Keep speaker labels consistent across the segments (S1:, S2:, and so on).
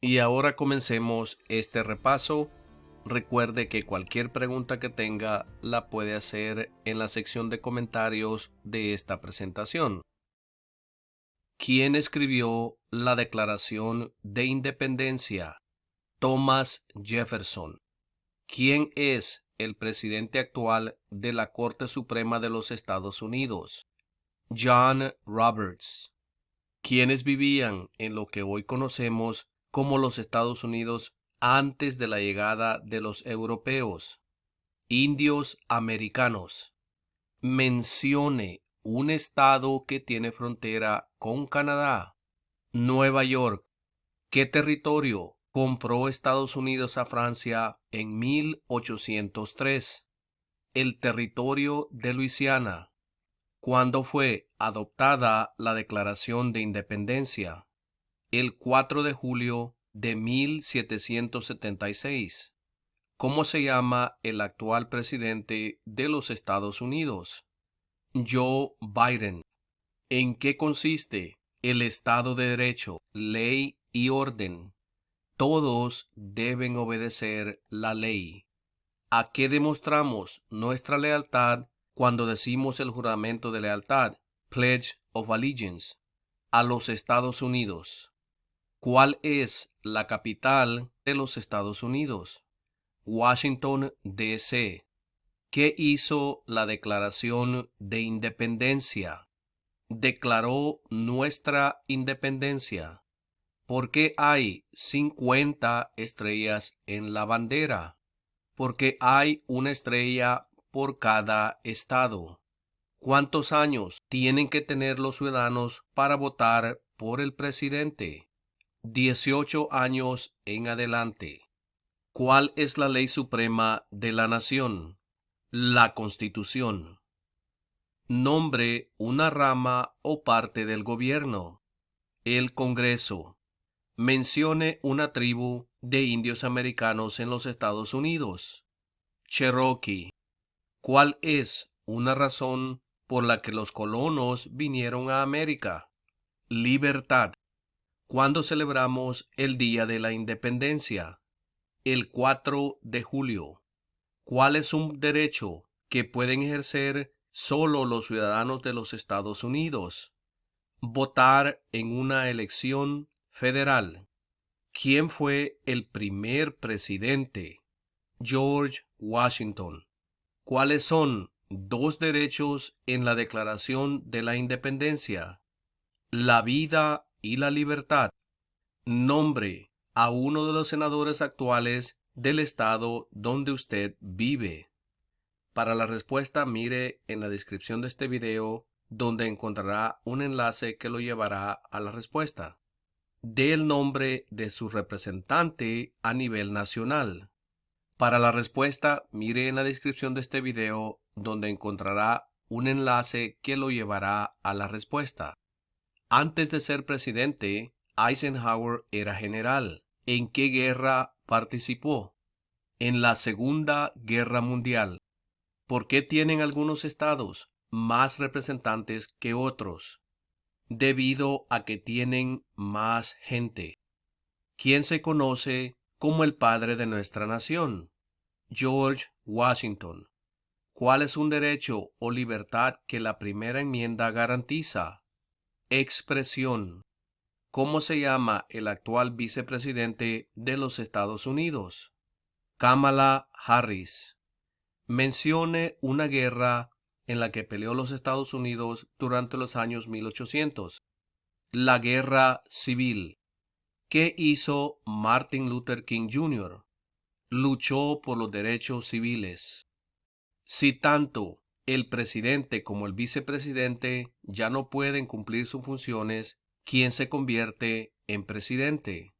S1: Y ahora comencemos este repaso. Recuerde que cualquier pregunta que tenga la puede hacer en la sección de comentarios de esta presentación. ¿Quién escribió la Declaración de Independencia? Thomas Jefferson. ¿Quién es el presidente actual de la Corte Suprema de los Estados Unidos? John Roberts. ¿Quiénes vivían en lo que hoy conocemos como los Estados Unidos antes de la llegada de los europeos? Indios americanos. Mencione un estado que tiene frontera con Canadá. Nueva York. ¿Qué territorio compró Estados Unidos a Francia en 1803? El territorio de Luisiana. ¿Cuándo fue adoptada la Declaración de Independencia? El 4 de julio de 1776. ¿Cómo se llama el actual presidente de los Estados Unidos? Joe Biden. ¿En qué consiste el Estado de Derecho, ley y orden? Todos deben obedecer la ley. ¿A qué demostramos nuestra lealtad cuando decimos el juramento de lealtad, Pledge of Allegiance, a los Estados Unidos? ¿Cuál es la capital de los Estados Unidos? Washington, D.C. ¿Qué hizo la Declaración de Independencia? Declaró nuestra independencia. ¿Por qué hay 50 estrellas en la bandera? Porque hay una estrella por cada estado. ¿Cuántos años tienen que tener los ciudadanos para votar por el presidente? 18 años en adelante. ¿Cuál es la ley suprema de la nación? La Constitución. Nombre una rama o parte del gobierno. El Congreso. Mencione una tribu de indios americanos en los Estados Unidos. Cherokee. ¿Cuál es una razón por la que los colonos vinieron a América? Libertad. ¿Cuándo celebramos el Día de la Independencia? El 4 de julio. ¿Cuál es un derecho que pueden ejercer solo los ciudadanos de los Estados Unidos? Votar en una elección federal. ¿Quién fue el primer presidente? George Washington. ¿Cuáles son dos derechos en la Declaración de la Independencia? La vida y la libertad. Nombre a uno de los senadores actuales del estado donde usted vive. Para la respuesta, mire en la descripción de este video donde encontrará un enlace que lo llevará a la respuesta. Dé el nombre de su representante a nivel nacional. Para la respuesta, mire en la descripción de este video donde encontrará un enlace que lo llevará a la respuesta. Antes de ser presidente, Eisenhower era general. ¿En qué guerra participó? En la Segunda Guerra Mundial. ¿Por qué tienen algunos estados más representantes que otros? Debido a que tienen más gente. ¿Quién se conoce como el padre de nuestra nación? George Washington. ¿Cuál es un derecho o libertad que la primera enmienda garantiza? Expresión. ¿Cómo se llama el actual vicepresidente de los Estados Unidos? Kamala Harris. Mencione una guerra en la que peleó los Estados Unidos durante los años 1800. La Guerra Civil. ¿Qué hizo Martin Luther King Jr.? Luchó por los derechos civiles. Si tanto el presidente como el vicepresidente ya no pueden cumplir sus funciones, ¿quién se convierte en presidente?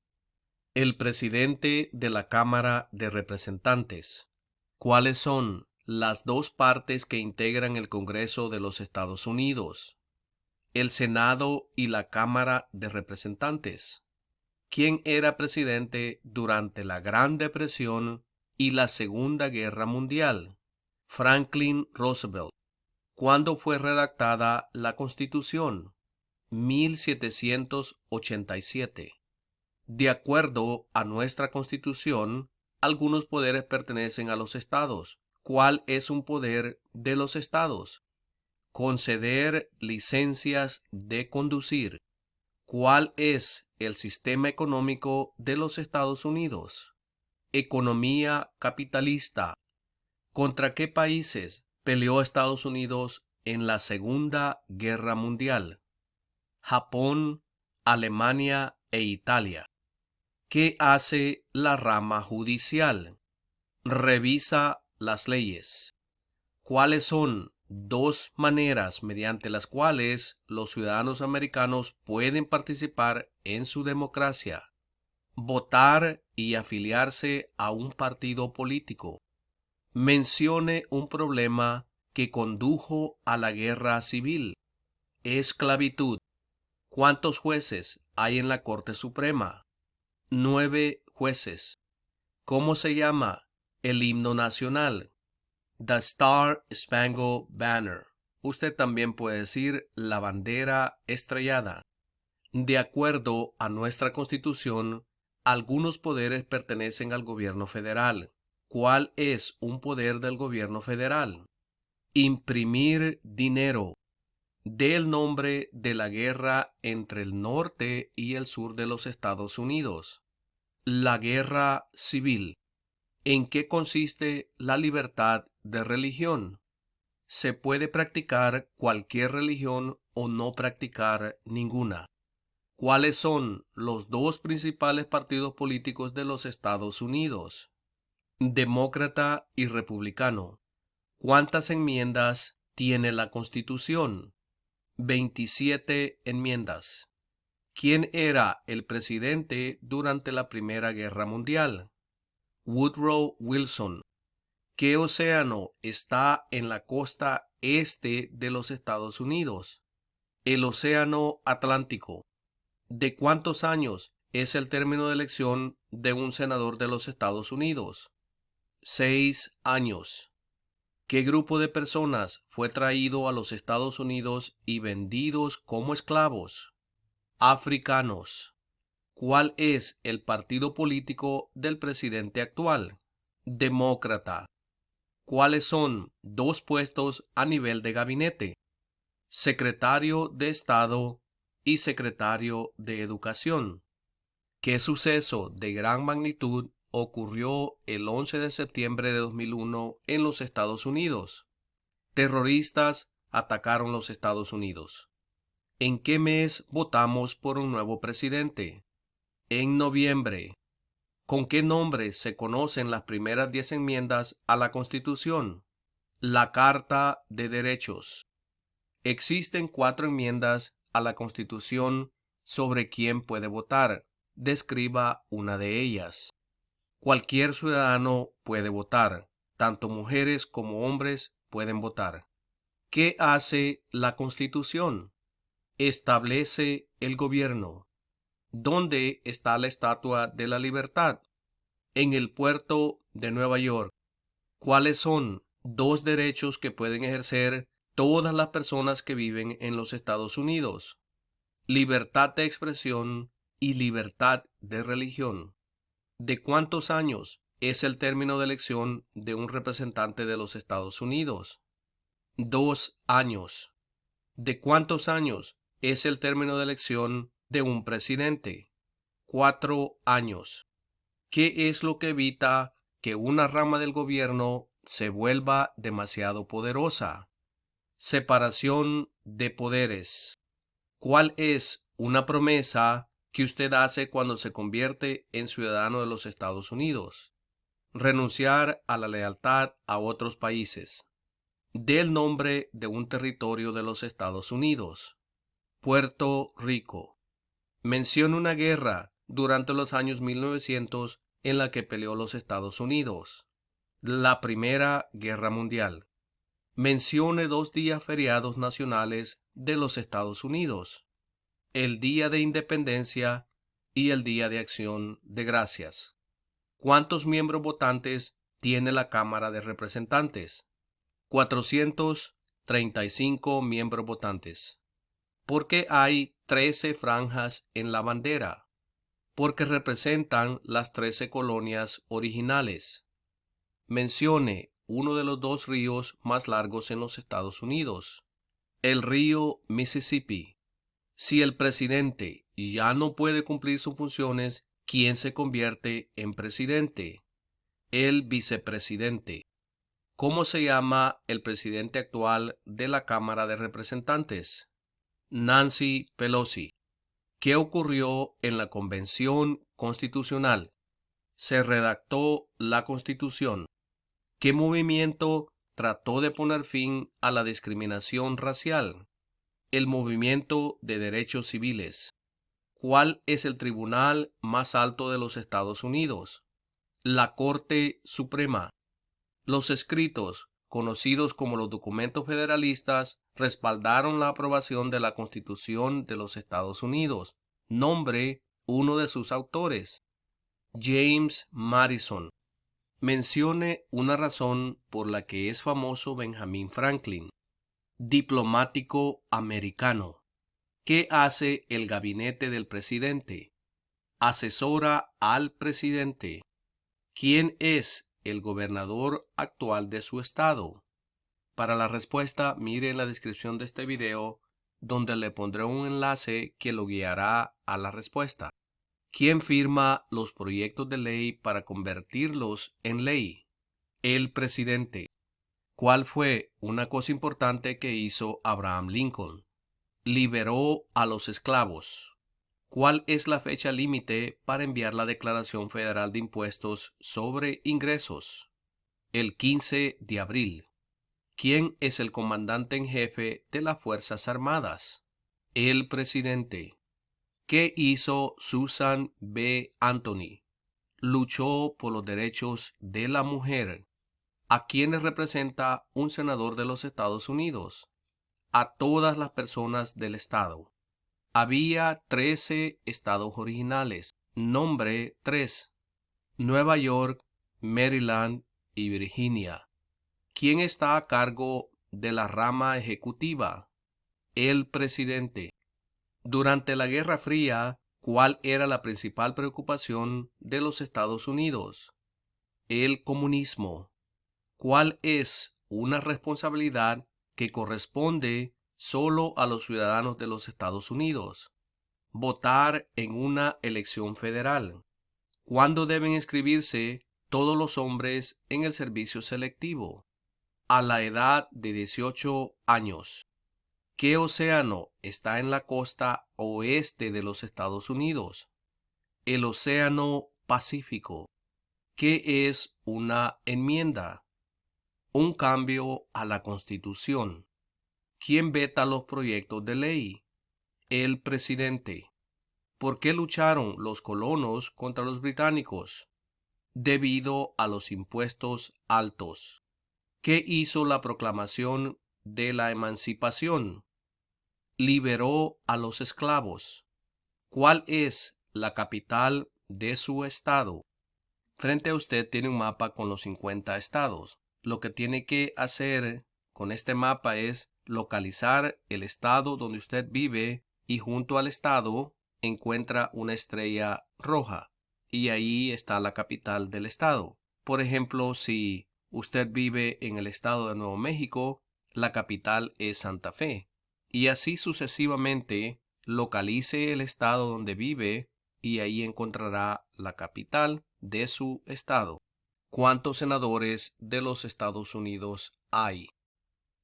S1: El presidente de la Cámara de Representantes. ¿Cuáles son las dos partes que integran el Congreso de los Estados Unidos? El Senado y la Cámara de Representantes. ¿Quién era presidente durante la Gran Depresión y la Segunda Guerra Mundial? Franklin Roosevelt. ¿Cuándo fue redactada la Constitución? 1787. De acuerdo a nuestra Constitución, algunos poderes pertenecen a los estados. ¿Cuál es un poder de los estados? Conceder licencias de conducir. ¿Cuál es el sistema económico de los Estados Unidos? Economía capitalista. ¿Contra qué países peleó Estados Unidos en la Segunda Guerra Mundial? Japón, Alemania e Italia. ¿Qué hace la rama judicial? Revisa las leyes. ¿Cuáles son dos maneras mediante las cuales los ciudadanos americanos pueden participar en su democracia? Votar y afiliarse a un partido político. Mencione un problema que condujo a la guerra civil. Esclavitud. ¿Cuántos jueces hay en la Corte Suprema? 9 jueces. ¿Cómo se llama el himno nacional? The Star Spangled Banner. Usted también puede decir la bandera estrellada. De acuerdo a nuestra Constitución, algunos poderes pertenecen al gobierno federal. ¿Cuál es un poder del gobierno federal? Imprimir dinero. Dé el nombre de la guerra entre el norte y el sur de los Estados Unidos. La guerra civil. ¿En qué consiste la libertad de religión? Se puede practicar cualquier religión o no practicar ninguna. ¿Cuáles son los dos principales partidos políticos de los Estados Unidos? Demócrata y republicano. ¿Cuántas enmiendas tiene la Constitución? 27 enmiendas. ¿Quién era el presidente durante la Primera Guerra Mundial? Woodrow Wilson. ¿Qué océano está en la costa este de los Estados Unidos? El Océano Atlántico. ¿De cuántos años es el término de elección de un senador de los Estados Unidos? 6 años. ¿Qué grupo de personas fue traído a los Estados Unidos y vendidos como esclavos? Africanos. ¿Cuál es el partido político del presidente actual? Demócrata. ¿Cuáles son dos puestos a nivel de gabinete? Secretario de Estado y secretario de Educación. ¿Qué suceso de gran magnitud ocurrió el 11 de septiembre de 2001 en los Estados Unidos? Terroristas atacaron los Estados Unidos. ¿En qué mes votamos por un nuevo presidente? En noviembre. ¿Con qué nombre se conocen las primeras 10 enmiendas a la Constitución? La Carta de Derechos. Existen 4 enmiendas a la Constitución sobre quién puede votar. Describa una de ellas. Cualquier ciudadano puede votar. Tanto mujeres como hombres pueden votar. ¿Qué hace la Constitución? Establece el gobierno. ¿Dónde está la Estatua de la Libertad? En el puerto de Nueva York. ¿Cuáles son dos derechos que pueden ejercer todas las personas que viven en los Estados Unidos? Libertad de expresión y libertad de religión. ¿De cuántos años es el término de elección de un representante de los Estados Unidos? 2 años. ¿De cuántos años es el término de elección de un presidente? 4 años. ¿Qué es lo que evita que una rama del gobierno se vuelva demasiado poderosa? Separación de poderes. ¿Cuál es una promesa que usted hace cuando se convierte en ciudadano de los Estados Unidos? Renunciar a la lealtad a otros países. Dé el nombre de un territorio de los Estados Unidos. Puerto Rico. Menciona una guerra durante los años 1900 en la que peleó los Estados Unidos. La Primera Guerra Mundial. Mencione 2 días feriados nacionales de los Estados Unidos. El Día de Independencia y el Día de Acción de Gracias. ¿Cuántos miembros votantes tiene la Cámara de Representantes? 435 miembros votantes. ¿Por qué hay 13 franjas en la bandera? porque representan las 13 colonias originales. Mencione uno de los 2 ríos más largos en los Estados Unidos, el río Mississippi. Si el presidente ya no puede cumplir sus funciones, ¿quién se convierte en presidente? El vicepresidente. ¿Cómo se llama el presidente actual de la Cámara de Representantes? Nancy Pelosi. ¿Qué ocurrió en la Convención Constitucional? Se redactó la Constitución. ¿Qué movimiento trató de poner fin a la discriminación racial? El Movimiento de Derechos Civiles. ¿Cuál es el tribunal más alto de los Estados Unidos? La Corte Suprema. Los escritos, conocidos como los documentos federalistas, respaldaron la aprobación de la Constitución de los Estados Unidos. Nombre uno de sus autores. James Madison. Mencione una razón por la que es famoso Benjamin Franklin. Diplomático americano. ¿Qué hace el gabinete del presidente? Asesora al presidente. ¿Quién es el gobernador actual de su estado? Para la respuesta, mire en la descripción de este video, donde le pondré un enlace que lo guiará a la respuesta. ¿Quién firma los proyectos de ley para convertirlos en ley? El presidente. ¿Cuál fue una cosa importante que hizo Abraham Lincoln? Liberó a los esclavos. ¿Cuál es la fecha límite para enviar la Declaración Federal de Impuestos sobre Ingresos? El 15 de abril. ¿Quién es el comandante en jefe de las Fuerzas Armadas? El presidente. ¿Qué hizo Susan B. Anthony? Luchó por los derechos de la mujer. ¿A quiénes representa un senador de los Estados Unidos? A todas las personas del estado. Había 13 estados originales. Nombre 3. Nueva York, Maryland y Virginia. ¿Quién está a cargo de la rama ejecutiva? El presidente. Durante la Guerra Fría, ¿cuál era la principal preocupación de los Estados Unidos? El comunismo. ¿Cuál es una responsabilidad que corresponde solo a los ciudadanos de los Estados Unidos? Votar en una elección federal. ¿Cuándo deben inscribirse todos los hombres en el servicio selectivo? A la edad de 18 años. ¿Qué océano está en la costa oeste de los Estados Unidos? El Océano Pacífico. ¿Qué es una enmienda? Un cambio a la Constitución. ¿Quién veta los proyectos de ley? El presidente. ¿Por qué lucharon los colonos contra los británicos? Debido a los impuestos altos. ¿Qué hizo la proclamación de la emancipación? Liberó a los esclavos. ¿Cuál es la capital de su estado? Frente a usted tiene un mapa con los 50 estados. Lo que tiene que hacer con este mapa es localizar el estado donde usted vive y junto al estado encuentra una estrella roja y ahí está la capital del estado. Por ejemplo, si usted vive en el estado de Nuevo México, la capital es Santa Fe. Y así sucesivamente, localice el estado donde vive y ahí encontrará la capital de su estado. ¿Cuántos senadores de los Estados Unidos hay?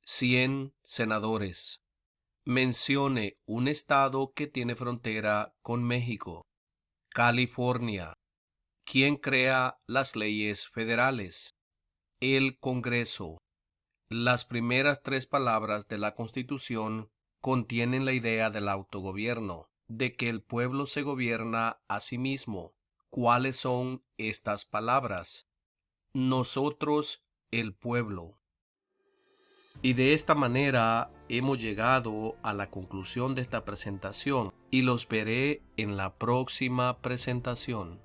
S1: 100 senadores. Mencione un estado que tiene frontera con México. California. ¿Quién crea las leyes federales? El Congreso. Las primeras 3 palabras de la Constitución contienen la idea del autogobierno, de que el pueblo se gobierna a sí mismo. ¿Cuáles son estas palabras? Nosotros, el pueblo. Y de esta manera hemos llegado a la conclusión de esta presentación y los veré en la próxima presentación.